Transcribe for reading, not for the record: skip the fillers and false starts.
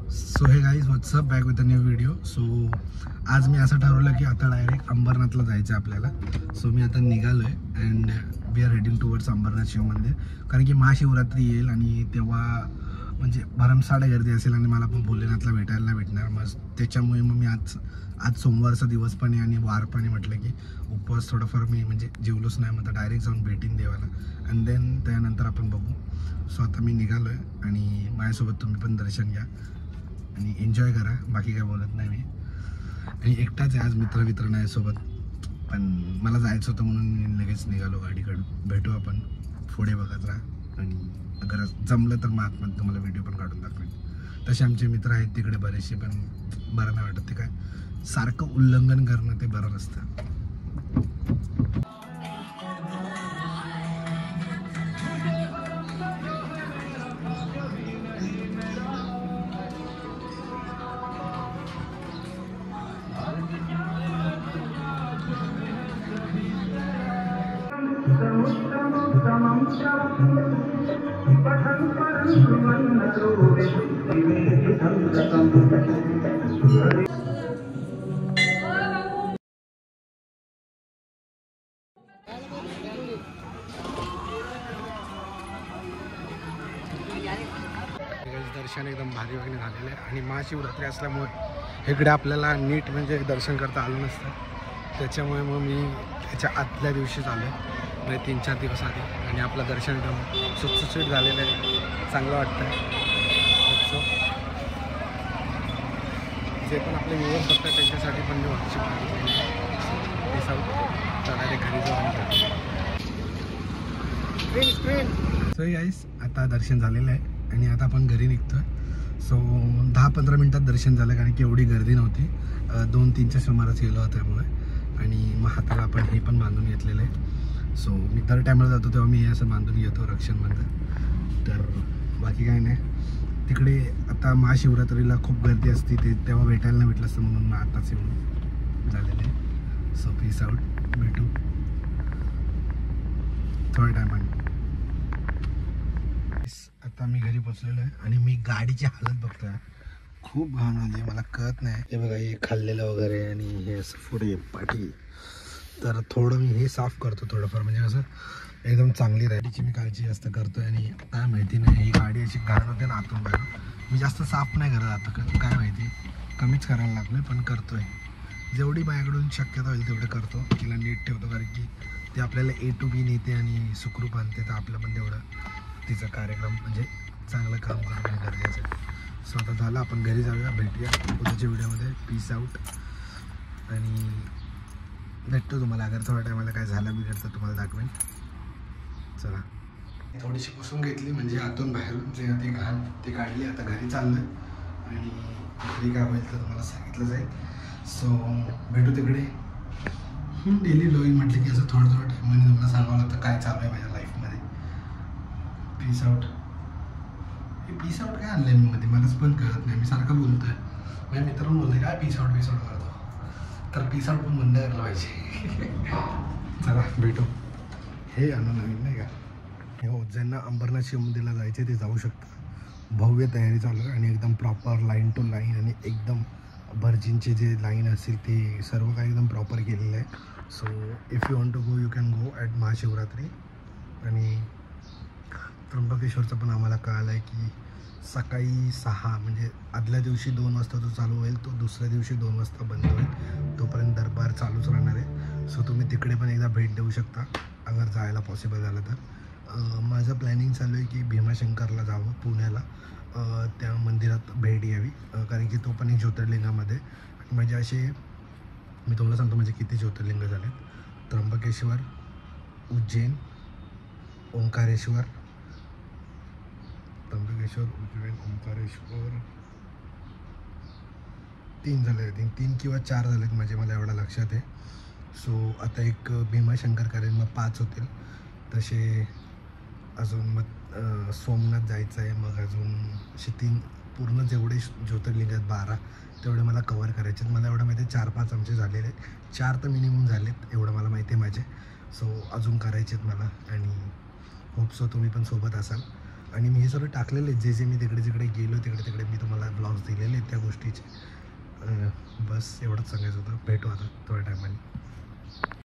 So हे guys WhatsApp back with a new video. So आज मी असं ठरवलं की आता डायरेक्ट अंबरनाथला जायचं आहे आपल्याला. सो मी आता निघालो आहे and we are heading towards Ambarnath Shiv Mandir. कारण की महाशिवरात्री येईल आणि तेव्हा म्हणजे भरमसाठ गर्दी असेल आणि मला पण भोलेनाथला भेटायला नाही भेटणार. मग त्याच्यामुळे मग मी आज सोमवारचा दिवस पण आहे आणि वार पण आहे. म्हटलं की उपवास थोडंफार मी म्हणजे जेवलोच नाही, मग डायरेक्ट जाऊन भेटीन देवाला अँड देन त्यानंतर आपण बघू. सो आता मी निघालो आहे आणि माझ्यासोबत तुम्ही पण दर्शन घ्या आणि एन्जॉय करा. बाकी काय बोलत नाही मी. आणि एकटाच आहे आज, मित्र नाही सोबत, पण मला जायचं होतं म्हणून मी लगेच निघालो गाडीकडून. भेटू आपण पुढे बघत राहा आणि अगर जमलं तर मग आतमध्ये तुम्हाला व्हिडिओ पण काढून दाखवेन. तसे आमचे मित्र आहेत तिकडे बरेचसे, पण बरं नाही वाटत. ते काय सारखं उल्लंघन करणं ते बरं नसतं. दर्शन एकदम भारी वगैरे झालेलं आहे आणि महाशिवरात्री असल्यामुळे इकडे आपल्याला नीट म्हणजे दर्शन करता आलं नसतं. त्याच्यामुळे मग मी त्याच्या आदल्या दिवशीच आलो म्हणजे 3-4 दिवस आधी आणि आपलं दर्शन एकदम सुटसुटीत झालेलं आहे. चांगलं वाटतं आहे. जे पण आपले व्ह्यूअर्स बघतात त्यांच्यासाठी पण मी वाटची हे डायरेक्ट घरी जाऊन स्क्रीन. सो गाईस आता दर्शन झालेलं आहे आणि आता आपण घरी निघतोय. सो 10-15 मिनटात दर्शन झालं कारण की एवढी गर्दी नव्हती. 2-3च्या सुमारास गेलो होतो त्यामुळे. आणि मग हाताला आपण हे पण बांधून घेतलेलं आहे. सो मी दर टायमाला जातो तेव्हा मी हे असं बांधून घेतो रक्षणमधलं. तर बाकी काय नाही. तिकडे आता महाशिवरात्रीला खूप गर्दी असते, ते तेव्हा भेटायला नाही भेटलं असतं म्हणून मग आताच येऊन झालेलं आहे. So peace out. भेटू थोड्या टायमाने. आता मी घरी पोचलेलो आहे आणि मी गाडीची हालत बघतोय. खूप घाण आली, मला कळत नाही. हे बघा हे खाल्लेलं वगैरे आणि हे असं पुढे पाठी. तर थोडं मी हे साफ करतो थोडंफार, म्हणजे कसं एकदम चांगली राहायची मी काळजी जास्त करतोय. आणि काय माहिती नाही ही गाडी अशी घाण होते ना आतून बाहेर. मी जास्त साफ नाही करत आता, काय माहिती कमीच करायला लागलोय, पण करतोय जेवढी माझ्याकडून शक्यता होईल तेवढं करतो. तिला नीट ठेवतो कारण की ते आपल्याला A to B नेते आणि सुखरूप आणते. तर आपलं पण तेवढं तिचा कार्यक्रम म्हणजे चांगलं काम करणं गरजेचं आहे. सो आता झालं, आपण घरी जाऊया. भेटूया उद्याच्या व्हिडिओमध्ये. Peace out. आणि भेटतो तुम्हाला. अगर थोड्या टायमाला काय झालं बिघडतं तुम्हाला दाखवेन. चला थोडीशी पुसून घेतली म्हणजे आतून बाहेरून जे ते घाण ते काढली. आता घरी चाललं आणि घरी काय होईल तर तुम्हाला सांगितलं जाईल. सो भेटू तिकडे. डेली ब्लॉगिंग म्हटलं की असं थोडं टायमाने तुम्हाला सांगावं लागतं काय चालू आहे माझ्या लाईफमध्ये. Peace out. हे पीस आउट काय आणलं आहे मी मध्ये मलाच पण कळत नाही. मी सारखं बोलतोय, माझ्या मित्रांनो बोलतोय काय पीस आउट करतो. तर पीस आउट पण बंद करायला पाहिजे. चला भेटू. हे आणू नवीन नाही का. हो, ज्यांना अंबरनाथ शिव मंदिरला जायचे ते जाऊ शकता. भव्य तयारी चालू आहे आणि एकदम प्रॉपर लाईन टू लाईन आणि एकदम भर्जींचे जे लाईन असतील ते सर्व काही एकदम प्रॉपर केलेलं आहे. So if you want to go you can go at Mahashivratri. आणि त्र्यंबकेश्वरचं पण आम्हाला कळालं आहे की सकाळी 6 म्हणजे आदल्या दिवशी 2 वाजता तो चालू होईल, तो दुसऱ्या दिवशी 2 वाजता बंद होईल. तोपर्यंत दरबार चालूच राहणार आहे. सो तुम्ही तिकडे पण एकदा भेट देऊ शकता अगर जायला पॉसिबल झालं तर. माझं प्लॅनिंग चालू आहे की भीमाशंकरला जावं पुण्याला, त्या मंदिरात भेट यावी कारण की तो पण एक ज्योतिर्लिंगामध्ये. आणि म्हणजे असे मी तुम्हाला सांगतो म्हणजे किती ज्योतिर्लिंग झाले. त्र्यंबकेश्वर, उज्जैन, ओंकारेश्वर, ओंकारेश्वर 3 झाले. 3 किंवा 4 झालेत म्हणजे मला एवढा लक्षात आहे. सो आता एक भीमाशंकर करेन मग 5 होतील. तसे अजून मग सोमनाथ जायचं आहे. मग अजून असे 3 पूर्ण जेवढे ज्योतिर्लिंग आहेत 12 तेवढे मला कवर करायचे आहेत. मला एवढं माहिती आहे 4-5 आमचे झालेले आहेत. 4 तर मिनिमम झालेत एवढं मला माहिती आहे माझे. सो अजून करायचे आहेत मला आणि होप सो तुम्ही पण सोबत असाल. आणि मी हे सगळं टाकलेले जे जे मी तिकडे जिकडे गेलो तिकडे मी तुम्हाला ब्लॉग्स दिलेले आहेत त्या गोष्टीचे. बस एवढंच सांगायचं होतं. भेटू आता.